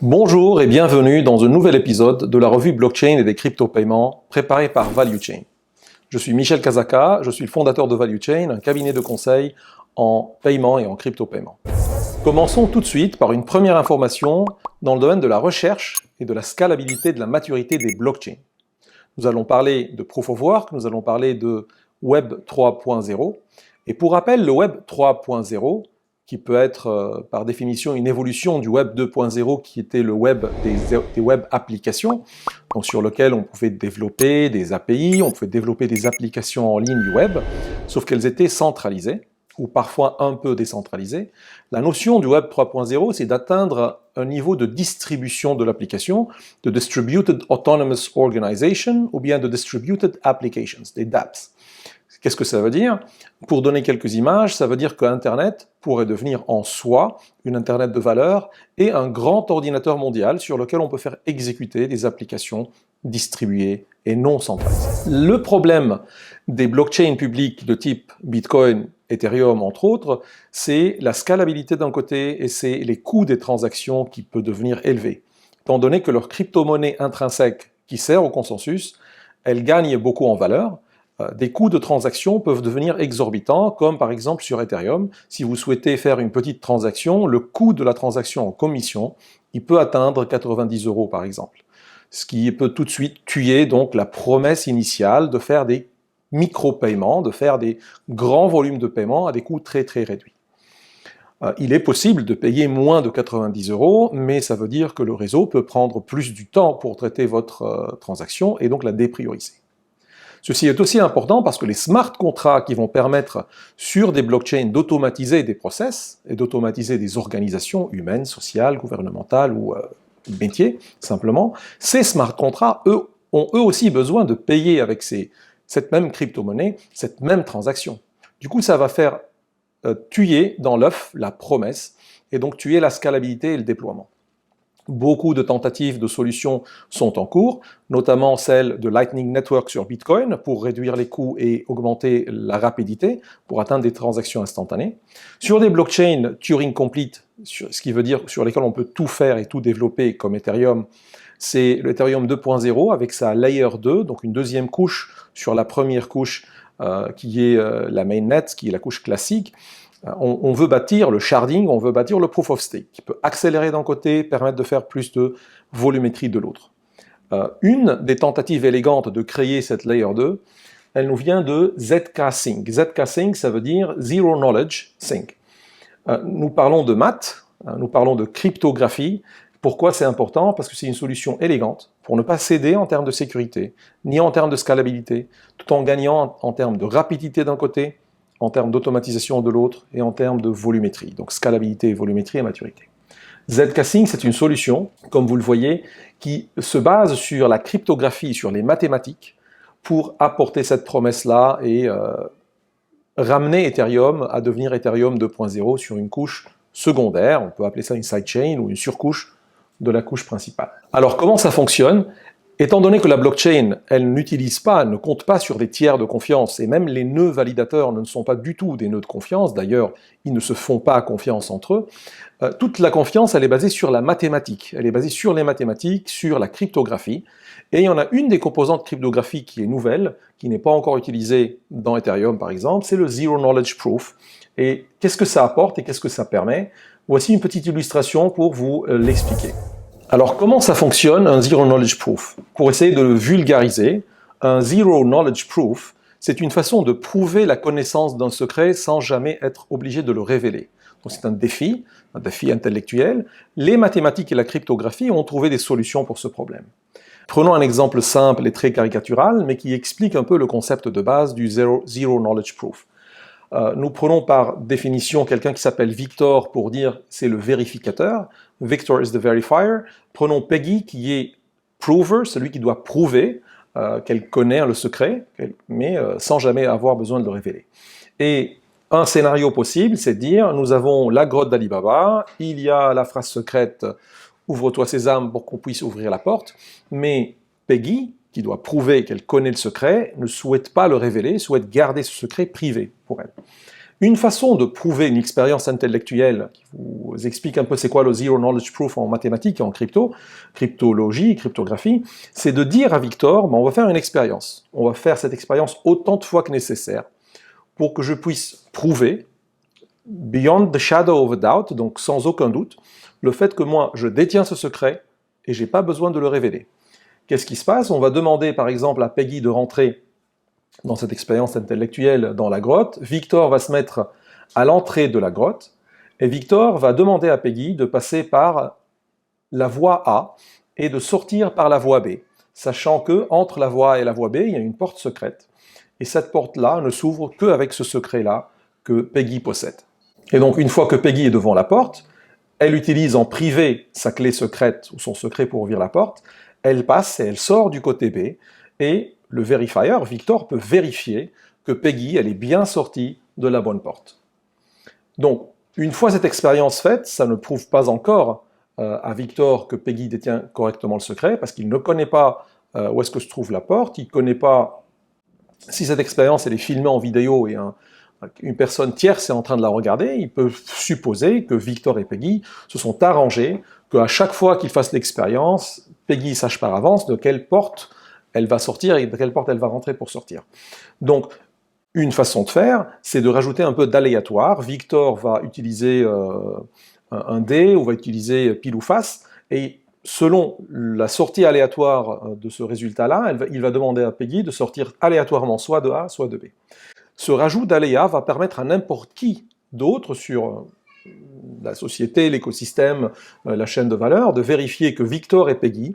Bonjour et bienvenue dans un nouvel épisode de la revue Blockchain et des crypto-paiements préparé par ValueChain. Je suis Michel Kazaka, je suis le fondateur de ValueChain, un cabinet de conseil en paiement et en crypto-paiement. Commençons tout de suite par une première information dans le domaine de la recherche et de la scalabilité de la maturité des blockchains. Nous allons parler de Proof of Work, nous allons parler de Web 3.0. Et pour rappel, le Web 3.0, qui peut être par définition une évolution du Web 2.0 qui était le web des web applications, donc sur lequel on pouvait développer des API, on pouvait développer des applications en ligne web, sauf qu'elles étaient centralisées, ou parfois un peu décentralisées. La notion du Web 3.0, c'est d'atteindre un niveau de distribution de l'application, de Distributed Autonomous Organization, ou bien de Distributed Applications, des dApps. Qu'est-ce que ça veut dire? Pour donner quelques images, ça veut dire que Internet pourrait devenir en soi une Internet de valeur et un grand ordinateur mondial sur lequel on peut faire exécuter des applications distribuées et non centralisées. Le problème des blockchains publiques de type Bitcoin, Ethereum entre autres, c'est la scalabilité d'un côté et c'est les coûts des transactions qui peuvent devenir élevés. Étant donné que leur crypto-monnaie intrinsèque qui sert au consensus, elle gagne beaucoup en valeur, des coûts de transaction peuvent devenir exorbitants, comme par exemple sur Ethereum. Si vous souhaitez faire une petite transaction, le coût de la transaction en commission, il peut atteindre 90 € par exemple. Ce qui peut tout de suite tuer donc la promesse initiale de faire des micro-paiements, de faire des grands volumes de paiement à des coûts très très réduits. Il est possible de payer moins de 90 €, mais ça veut dire que le réseau peut prendre plus du temps pour traiter votre transaction et donc la déprioriser. Ceci est aussi important parce que les smart contracts qui vont permettre sur des blockchains d'automatiser des process et d'automatiser des organisations humaines, sociales, gouvernementales ou métiers, simplement, ces smart contracts, eux, ont eux aussi besoin de payer avec cette même crypto-monnaie, cette même transaction. Du coup, ça va faire tuer dans l'œuf la promesse et donc tuer la scalabilité et le déploiement. Beaucoup de tentatives de solutions sont en cours, notamment celle de Lightning Network sur Bitcoin pour réduire les coûts et augmenter la rapidité pour atteindre des transactions instantanées. Sur des blockchains Turing Complete, ce qui veut dire sur lesquels on peut tout faire et tout développer comme Ethereum, c'est l'Ethereum 2.0 avec sa Layer 2, donc une deuxième couche sur la première couche qui est la mainnet, qui est la couche classique. On veut bâtir le sharding, on veut bâtir le proof of stake, qui peut accélérer d'un côté, permettre de faire plus de volumétrie de l'autre. Une des tentatives élégantes de créer cette layer 2, elle nous vient de ZK-Sync. ZK-Sync, ça veut dire Zero Knowledge Sync. Nous parlons de maths, nous parlons de cryptographie. Pourquoi c'est important? Parce que c'est une solution élégante pour ne pas céder en termes de sécurité, ni en termes de scalabilité, tout en gagnant en termes de rapidité d'un côté, en termes d'automatisation de l'autre et en termes de volumétrie, donc scalabilité, volumétrie et maturité. ZK-Sync, c'est une solution, comme vous le voyez, qui se base sur la cryptographie, sur les mathématiques, pour apporter cette promesse-là et ramener Ethereum à devenir Ethereum 2.0 sur une couche secondaire, on peut appeler ça une sidechain ou une surcouche de la couche principale. Alors comment ça fonctionne? Étant donné que la blockchain, elle n'utilise pas, elle ne compte pas sur des tiers de confiance, et même les nœuds validateurs ne sont pas du tout des nœuds de confiance, d'ailleurs, ils ne se font pas confiance entre eux, toute la confiance, elle est basée sur la mathématique, elle est basée sur les mathématiques, sur la cryptographie, et il y en a une des composantes cryptographiques qui est nouvelle, qui n'est pas encore utilisée dans Ethereum par exemple, c'est le Zero Knowledge Proof. Et qu'est-ce que ça apporte et qu'est-ce que ça permet? Voici une petite illustration pour vous l'expliquer. Alors, comment ça fonctionne, un Zero Knowledge Proof? Pour essayer de le vulgariser, un Zero Knowledge Proof, c'est une façon de prouver la connaissance d'un secret sans jamais être obligé de le révéler. Donc c'est un défi intellectuel. Les mathématiques et la cryptographie ont trouvé des solutions pour ce problème. Prenons un exemple simple et très caricatural, mais qui explique un peu le concept de base du Zero Knowledge Proof. Nous prenons par définition quelqu'un qui s'appelle Victor pour dire c'est le vérificateur. Victor is the verifier. Prenons Peggy qui est prover, celui qui doit prouver qu'elle connaît le secret, mais sans jamais avoir besoin de le révéler. Et un scénario possible, c'est de dire nous avons la grotte d'Ali Baba, il y a la phrase secrète ouvre-toi sésame pour qu'on puisse ouvrir la porte, mais Peggy, qui doit prouver qu'elle connaît le secret, ne souhaite pas le révéler, souhaite garder ce secret privé pour elle. Une façon de prouver une expérience intellectuelle, qui vous explique un peu c'est quoi le Zero Knowledge Proof en mathématiques et en cryptologie, cryptographie, c'est de dire à Victor, on va faire une expérience. On va faire cette expérience autant de fois que nécessaire pour que je puisse prouver, beyond the shadow of a doubt, donc sans aucun doute, le fait que moi, je détiens ce secret et je n'ai pas besoin de le révéler. Qu'est-ce qui se passe? On va demander par exemple à Peggy de rentrer dans cette expérience intellectuelle dans la grotte. Victor va se mettre à l'entrée de la grotte et Victor va demander à Peggy de passer par la voie A et de sortir par la voie B, sachant que entre la voie A et la voie B, il y a une porte secrète. Et cette porte-là ne s'ouvre qu'avec ce secret-là que Peggy possède. Et donc une fois que Peggy est devant la porte, elle utilise en privé sa clé secrète ou son secret pour ouvrir la porte, elle passe et elle sort du côté B, et le verifier, Victor, peut vérifier que Peggy, elle est bien sortie de la bonne porte. Donc, une fois cette expérience faite, ça ne prouve pas encore à Victor que Peggy détient correctement le secret, parce qu'il ne connaît pas où est-ce que se trouve la porte, il ne connaît pas si cette expérience elle est filmée en vidéo et une personne tierce est en train de la regarder, il peut supposer que Victor et Peggy se sont arrangés, qu'à chaque fois qu'ils fassent l'expérience, Peggy sache par avance de quelle porte elle va sortir et de quelle porte elle va rentrer pour sortir. Donc, une façon de faire, c'est de rajouter un peu d'aléatoire. Victor va utiliser un dé ou va utiliser pile ou face, et selon la sortie aléatoire de ce résultat-là, il va demander à Peggy de sortir aléatoirement soit de A, soit de B. Ce rajout d'aléa va permettre à n'importe qui d'autre sur la société, l'écosystème, la chaîne de valeur, de vérifier que Victor et Peggy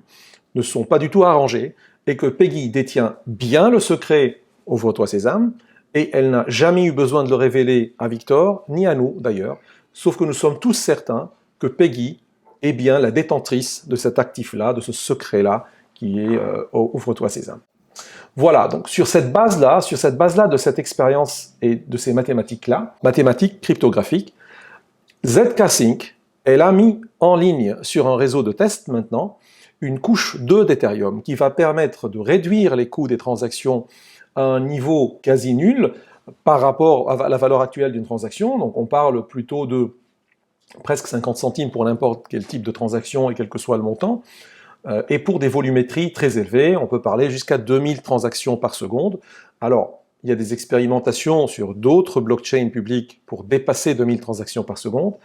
ne sont pas du tout arrangés et que Peggy détient bien le secret Ouvre-toi Sésame et elle n'a jamais eu besoin de le révéler à Victor, ni à nous d'ailleurs, sauf que nous sommes tous certains que Peggy est bien la détentrice de cet actif-là, de ce secret-là qui est Ouvre-toi Sésame. Voilà, donc sur cette base-là de cette expérience et de ces mathématiques-là, mathématiques cryptographiques, ZK-Sync, elle a mis en ligne sur un réseau de tests maintenant une couche 2 d'Ethereum qui va permettre de réduire les coûts des transactions à un niveau quasi nul par rapport à la valeur actuelle d'une transaction. Donc on parle plutôt de presque 50 centimes pour n'importe quel type de transaction et quel que soit le montant. Et pour des volumétries très élevées, on peut parler jusqu'à 2000 transactions par seconde. Alors, il y a des expérimentations sur d'autres blockchains publiques pour dépasser 2000 transactions par seconde,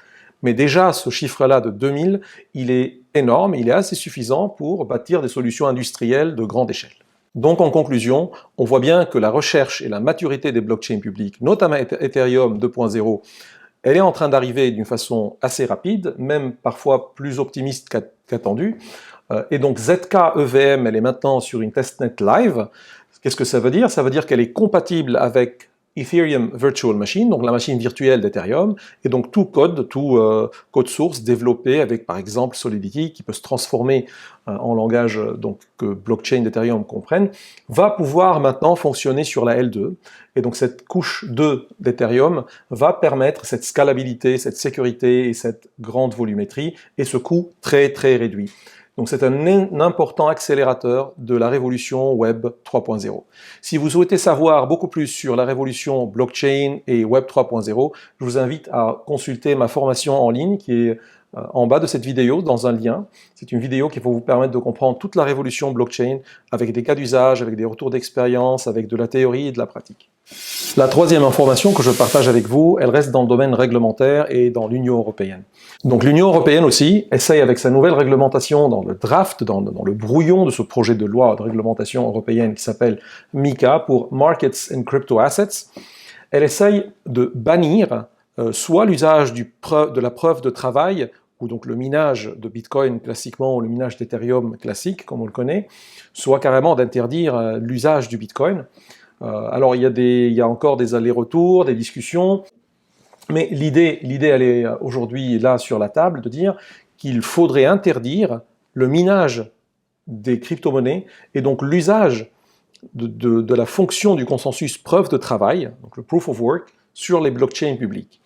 mais déjà ce chiffre-là de 2000, il est énorme, il est assez suffisant pour bâtir des solutions industrielles de grande échelle. Donc en conclusion, on voit bien que la recherche et la maturité des blockchains publiques, notamment Ethereum 2.0, elle est en train d'arriver d'une façon assez rapide, même parfois plus optimiste qu'attendu. Et donc ZK-EVM, elle est maintenant sur une testnet live. Qu'est-ce que ça veut dire? Ça veut dire qu'elle est compatible avec Ethereum Virtual Machine, donc la machine virtuelle d'Ethereum, et donc tout code source développé avec par exemple Solidity, qui peut se transformer en langage donc, que blockchain d'Ethereum comprenne, va pouvoir maintenant fonctionner sur la L2. Et donc cette couche 2 d'Ethereum va permettre cette scalabilité, cette sécurité et cette grande volumétrie, et ce coût très très réduit. Donc c'est un important accélérateur de la révolution Web 3.0. Si vous souhaitez savoir beaucoup plus sur la révolution blockchain et Web 3.0, je vous invite à consulter ma formation en ligne qui est en bas de cette vidéo, dans un lien. C'est une vidéo qui va vous permettre de comprendre toute la révolution blockchain avec des cas d'usage, avec des retours d'expérience, avec de la théorie et de la pratique. La troisième information que je partage avec vous, elle reste dans le domaine réglementaire et dans l'Union européenne. Donc l'Union européenne aussi essaye avec sa nouvelle réglementation dans le draft, dans le brouillon de ce projet de loi de réglementation européenne qui s'appelle MiCA pour Markets and Crypto Assets, elle essaye de bannir soit l'usage de la preuve de travail, ou donc le minage de Bitcoin classiquement, ou le minage d'Ethereum classique, comme on le connaît, soit carrément d'interdire l'usage du Bitcoin. Alors il y a encore des allers-retours, des discussions, mais l'idée elle est aujourd'hui là sur la table de dire qu'il faudrait interdire le minage des crypto-monnaies et donc l'usage de la fonction du consensus preuve de travail, donc le proof of work, sur les blockchains publiques.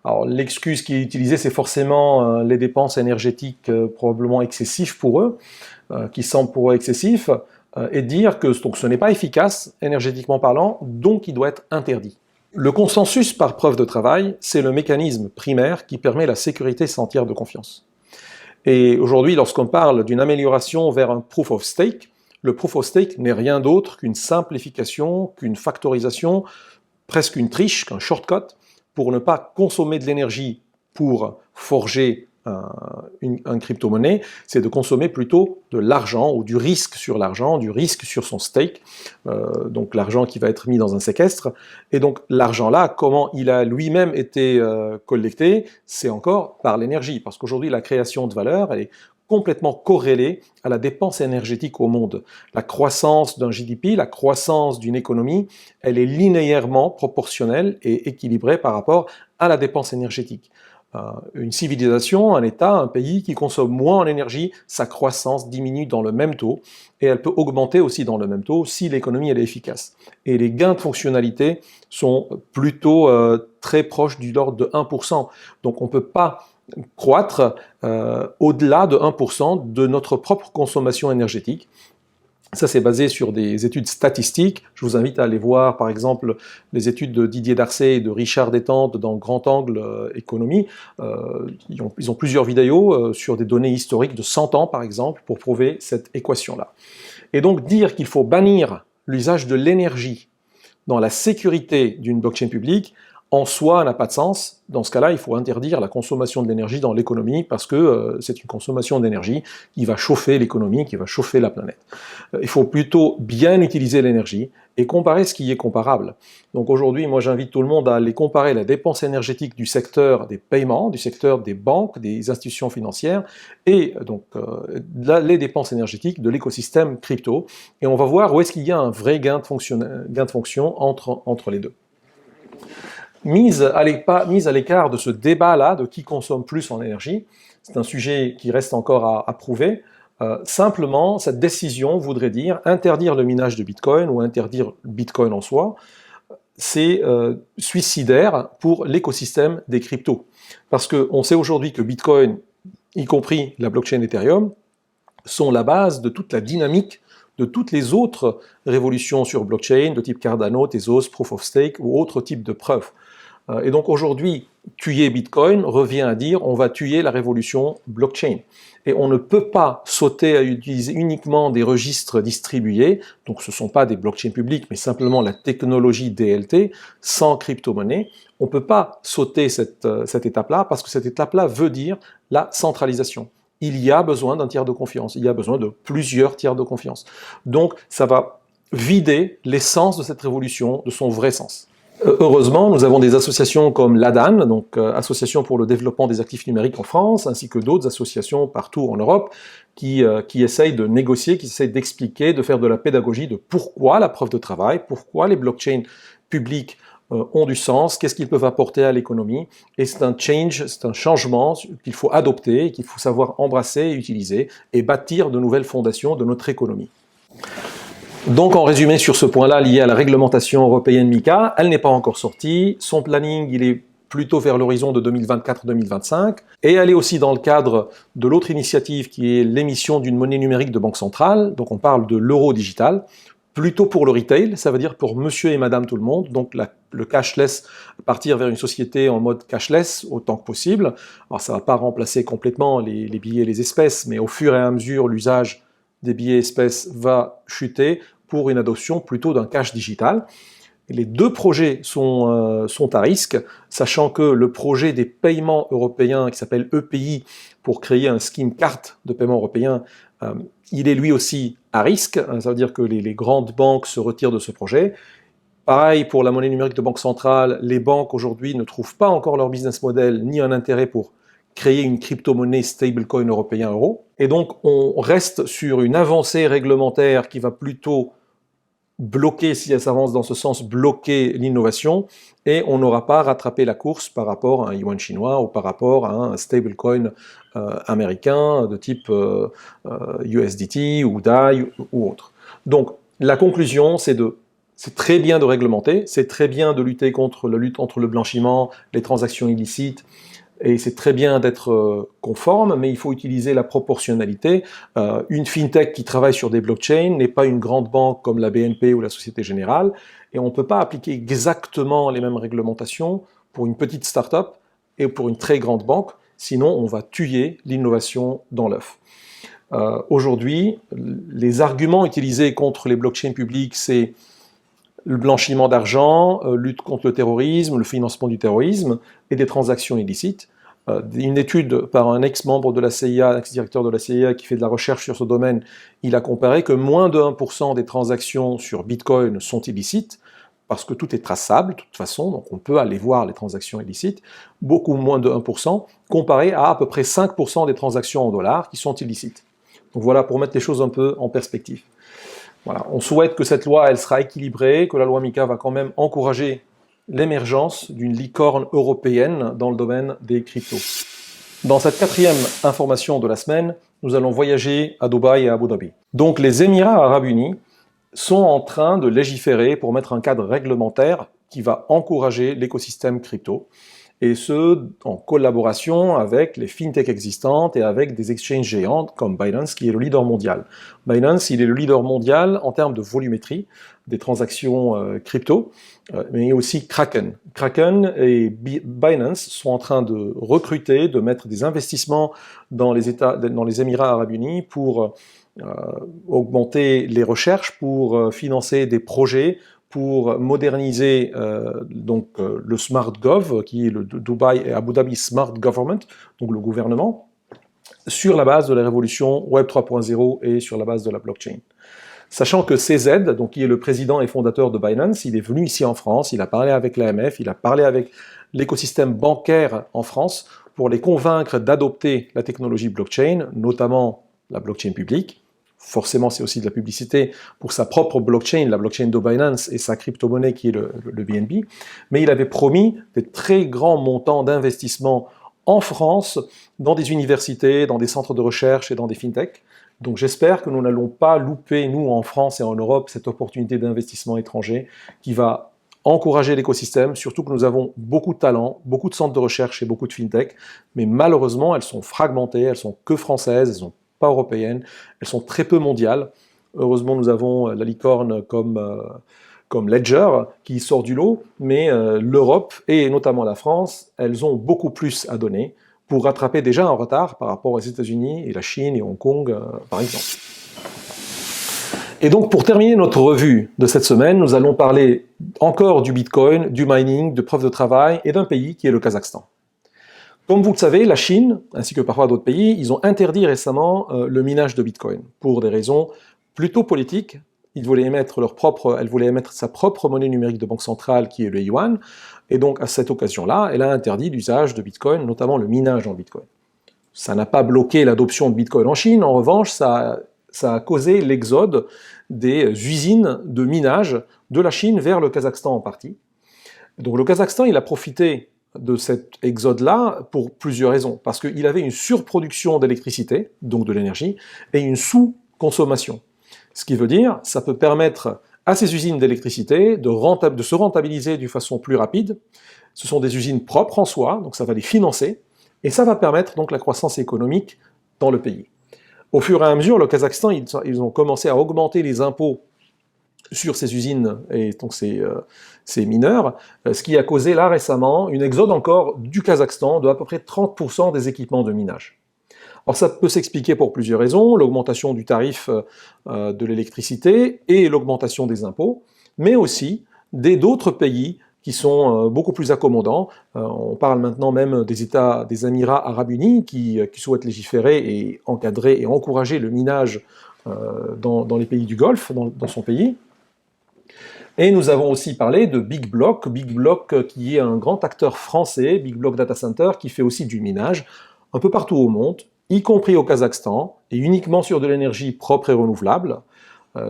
Alors l'excuse qui est utilisée, c'est forcément les dépenses énergétiques probablement excessives pour eux, qui semblent pour eux excessifs, et dire que donc, ce n'est pas efficace énergétiquement parlant, donc il doit être interdit. Le consensus par preuve de travail, c'est le mécanisme primaire qui permet la sécurité sans tiers de confiance. Et aujourd'hui, lorsqu'on parle d'une amélioration vers un proof of stake, le proof of stake n'est rien d'autre qu'une simplification, qu'une factorisation, presque une triche, qu'un shortcut, pour ne pas consommer de l'énergie pour forger un crypto-monnaie, c'est de consommer plutôt de l'argent ou du risque sur l'argent, du risque sur son stake, donc l'argent qui va être mis dans un séquestre. Et donc l'argent-là, comment il a lui-même été collecté, c'est encore par l'énergie, parce qu'aujourd'hui la création de valeur, elle est complètement corrélée à la dépense énergétique au monde. La croissance d'un GDP, la croissance d'une économie, elle est linéairement proportionnelle et équilibrée par rapport à la dépense énergétique. Une civilisation, un État, un pays qui consomme moins en énergie, sa croissance diminue dans le même taux, et elle peut augmenter aussi dans le même taux si l'économie elle est efficace. Et les gains de fonctionnalité sont plutôt très proches du l'ordre de 1%. Donc on ne peut pas croître au-delà de 1% de notre propre consommation énergétique. Ça, c'est basé sur des études statistiques. Je vous invite à aller voir, par exemple, les études de Didier Darcet et de Richard Détente dans Grand Angle Économie. Ils ont plusieurs vidéos sur des données historiques de 100 ans, par exemple, pour prouver cette équation-là. Et donc, dire qu'il faut bannir l'usage de l'énergie dans la sécurité d'une blockchain publique, en soi, n'a pas de sens. Dans ce cas-là, il faut interdire la consommation de l'énergie dans l'économie parce que c'est une consommation d'énergie qui va chauffer l'économie, qui va chauffer la planète. Il faut plutôt bien utiliser l'énergie et comparer ce qui est comparable. Donc aujourd'hui, moi j'invite tout le monde à aller comparer la dépense énergétique du secteur des paiements, du secteur des banques, des institutions financières et donc les dépenses énergétiques de l'écosystème crypto. Et on va voir où est-ce qu'il y a un vrai gain de fonction entre les deux. Mise à l'écart de ce débat-là, de qui consomme plus en énergie, c'est un sujet qui reste encore à prouver. Simplement, cette décision voudrait dire interdire le minage de Bitcoin ou interdire Bitcoin en soi, c'est suicidaire pour l'écosystème des cryptos. Parce qu'on sait aujourd'hui que Bitcoin, y compris la blockchain Ethereum, sont la base de toute la dynamique de toutes les autres révolutions sur blockchain de type Cardano, Tezos, Proof of Stake ou autres types de preuves. Et donc aujourd'hui, tuer Bitcoin revient à dire on va tuer la révolution blockchain. Et on ne peut pas sauter à utiliser uniquement des registres distribués, donc ce ne sont pas des blockchains publiques, mais simplement la technologie DLT, sans crypto-monnaie. On ne peut pas sauter cette étape-là, parce que cette étape-là veut dire la centralisation. Il y a besoin d'un tiers de confiance, il y a besoin de plusieurs tiers de confiance. Donc ça va vider l'essence de cette révolution de son vrai sens. Heureusement, nous avons des associations comme l'ADAN, donc Association pour le développement des actifs numériques en France, ainsi que d'autres associations partout en Europe qui essayent de négocier, qui essayent d'expliquer, de faire de la pédagogie de pourquoi la preuve de travail, pourquoi les blockchains publiques ont du sens, qu'est-ce qu'ils peuvent apporter à l'économie. Et c'est un changement qu'il faut adopter, qu'il faut savoir embrasser et utiliser et bâtir de nouvelles fondations de notre économie. Donc en résumé sur ce point-là lié à la réglementation européenne MiCA, elle n'est pas encore sortie, son planning il est plutôt vers l'horizon de 2024-2025, et elle est aussi dans le cadre de l'autre initiative qui est l'émission d'une monnaie numérique de banque centrale, donc on parle de l'euro digital, plutôt pour le retail, ça veut dire pour monsieur et madame tout le monde, donc le cashless, partir vers une société en mode cashless autant que possible. Alors ça ne va pas remplacer complètement les billets et les espèces, mais au fur et à mesure l'usage des billets espèces va chuter pour une adoption plutôt d'un cash digital. Les deux projets sont à risque, sachant que le projet des paiements européens qui s'appelle EPI pour créer un scheme carte de paiement européen, il est lui aussi à risque, ça veut dire que les grandes banques se retirent de ce projet. Pareil pour la monnaie numérique de banque centrale, les banques aujourd'hui ne trouvent pas encore leur business model ni un intérêt pour créer une crypto-monnaie stablecoin européen euro. Et donc on reste sur une avancée réglementaire qui va plutôt bloquer, si elle s'avance dans ce sens, bloquer l'innovation, et on n'aura pas rattrapé la course par rapport à un yuan chinois ou par rapport à un stablecoin américain de type USDT ou DAI ou autre. Donc la conclusion, c'est très bien de réglementer, c'est très bien de lutter contre le blanchiment, les transactions illicites, et c'est très bien d'être conforme, mais il faut utiliser la proportionnalité. Une fintech qui travaille sur des blockchains n'est pas une grande banque comme la BNP ou la Société Générale, et on ne peut pas appliquer exactement les mêmes réglementations pour une petite start-up et pour une très grande banque, sinon on va tuer l'innovation dans l'œuf. Aujourd'hui, les arguments utilisés contre les blockchains publiques, c'est le blanchiment d'argent, lutte contre le terrorisme, le financement du terrorisme et des transactions illicites. Une étude par un ex-membre de la CIA, ex-directeur de la CIA qui fait de la recherche sur ce domaine, il a comparé que moins de 1% des transactions sur Bitcoin sont illicites, parce que tout est traçable de toute façon, donc on peut aller voir les transactions illicites, beaucoup moins de 1%, comparé à peu près 5% des transactions en dollars qui sont illicites. Donc voilà, pour mettre les choses un peu en perspective. Voilà. On souhaite que cette loi elle sera équilibrée, que la loi MiCA va quand même encourager l'émergence d'une licorne européenne dans le domaine des cryptos. Dans cette 4e information de la semaine, nous allons voyager à Dubaï et à Abu Dhabi. Donc les Émirats Arabes Unis sont en train de légiférer pour mettre un cadre réglementaire qui va encourager l'écosystème crypto, et ce, en collaboration avec les fintechs existantes et avec des exchanges géants comme Binance, qui est le leader mondial. Binance, il est le leader mondial en termes de volumétrie des transactions crypto, mais aussi Kraken. Kraken et Binance sont en train de recruter, de mettre des investissements dans les Émirats Arabes Unis pour augmenter les recherches, pour financer des projets, pour moderniser le Smart Gov, qui est le Dubai et Abu Dhabi Smart Government, donc le gouvernement, sur la base de la révolution Web 3.0 et sur la base de la blockchain. Sachant que CZ, donc qui est le président et fondateur de Binance, il est venu ici en France, il a parlé avec l'AMF, il a parlé avec l'écosystème bancaire en France pour les convaincre d'adopter la technologie blockchain, notamment la blockchain publique. Forcément, c'est aussi de la publicité pour sa propre blockchain, la blockchain de Binance et sa crypto-monnaie qui est le BNB. Mais il avait promis des très grands montants d'investissement en France, dans des universités, dans des centres de recherche et dans des fintechs. Donc j'espère que nous n'allons pas louper, nous en France et en Europe, cette opportunité d'investissement étranger qui va encourager l'écosystème, surtout que nous avons beaucoup de talents, beaucoup de centres de recherche et beaucoup de fintechs, mais malheureusement, elles sont fragmentées, elles sont que françaises, elles sont pas européennes, elles sont très peu mondiales. Heureusement, nous avons la licorne comme Ledger qui sort du lot, mais l'Europe et notamment la France, elles ont beaucoup plus à donner pour rattraper déjà un retard par rapport aux États-Unis et la Chine et Hong Kong, par exemple. Et donc, pour terminer notre revue de cette semaine, nous allons parler encore du Bitcoin, du mining, de preuves de travail et d'un pays qui est le Kazakhstan. Comme vous le savez, la Chine, ainsi que parfois d'autres pays, ils ont interdit récemment le minage de Bitcoin pour des raisons plutôt politiques. Elle voulait émettre sa propre monnaie numérique de banque centrale qui est le yuan, et donc à cette occasion-là, elle a interdit l'usage de Bitcoin, notamment le minage en Bitcoin. Ça n'a pas bloqué l'adoption de Bitcoin en Chine, en revanche, ça a causé l'exode des usines de minage de la Chine vers le Kazakhstan en partie. Donc le Kazakhstan, il a profité de cet exode-là pour plusieurs raisons. Parce qu'il avait une surproduction d'électricité, donc de l'énergie, et une sous-consommation. Ce qui veut dire, ça peut permettre à ces usines d'électricité de se rentabiliser d'une façon plus rapide. Ce sont des usines propres en soi, donc ça va les financer, et ça va permettre donc la croissance économique dans le pays. Au fur et à mesure, le Kazakhstan, ils ont commencé à augmenter les impôts sur ces usines et donc ces mineurs, ce qui a causé là récemment une exode encore du Kazakhstan de à peu près 30% des équipements de minage. Alors ça peut s'expliquer pour plusieurs raisons, l'augmentation du tarif de l'électricité et l'augmentation des impôts, mais aussi d'autres pays qui sont beaucoup plus accommodants. On parle maintenant même des Émirats Arabes Unis qui souhaitent légiférer et encadrer et encourager le minage dans les pays du Golfe, dans son pays. Et nous avons aussi parlé de Big Block qui est un grand acteur français, Big Block Data Center, qui fait aussi du minage un peu partout au monde, y compris au Kazakhstan, et uniquement sur de l'énergie propre et renouvelable.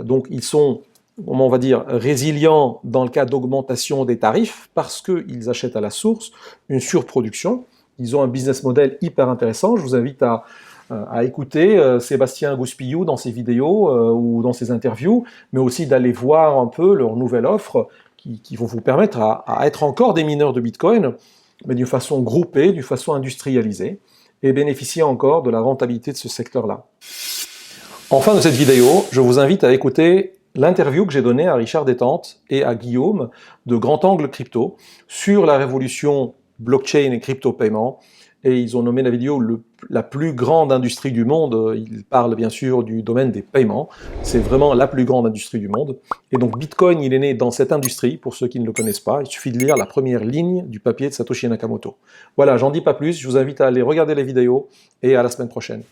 Donc ils sont, on va dire, résilients dans le cas d'augmentation des tarifs, parce qu'ils achètent à la source une surproduction. Ils ont un business model hyper intéressant. Je vous invite à écouter Sébastien Gouspillou dans ses vidéos ou dans ses interviews, mais aussi d'aller voir un peu leur nouvelle offre qui vont vous permettre à être encore des mineurs de Bitcoin mais d'une façon groupée, d'une façon industrialisée, et bénéficier encore de la rentabilité de ce secteur-là. En fin de cette vidéo, je vous invite à écouter l'interview que j'ai donnée à Richard Détente et à Guillaume de Grand Angle Crypto sur la révolution blockchain et crypto-paiement. Et ils ont nommé la vidéo la plus grande industrie du monde. Ils parlent bien sûr du domaine des paiements. C'est vraiment la plus grande industrie du monde. Et donc Bitcoin, il est né dans cette industrie, pour ceux qui ne le connaissent pas. Il suffit de lire la première ligne du papier de Satoshi Nakamoto. Voilà, j'en dis pas plus. Je vous invite à aller regarder les vidéos et à la semaine prochaine.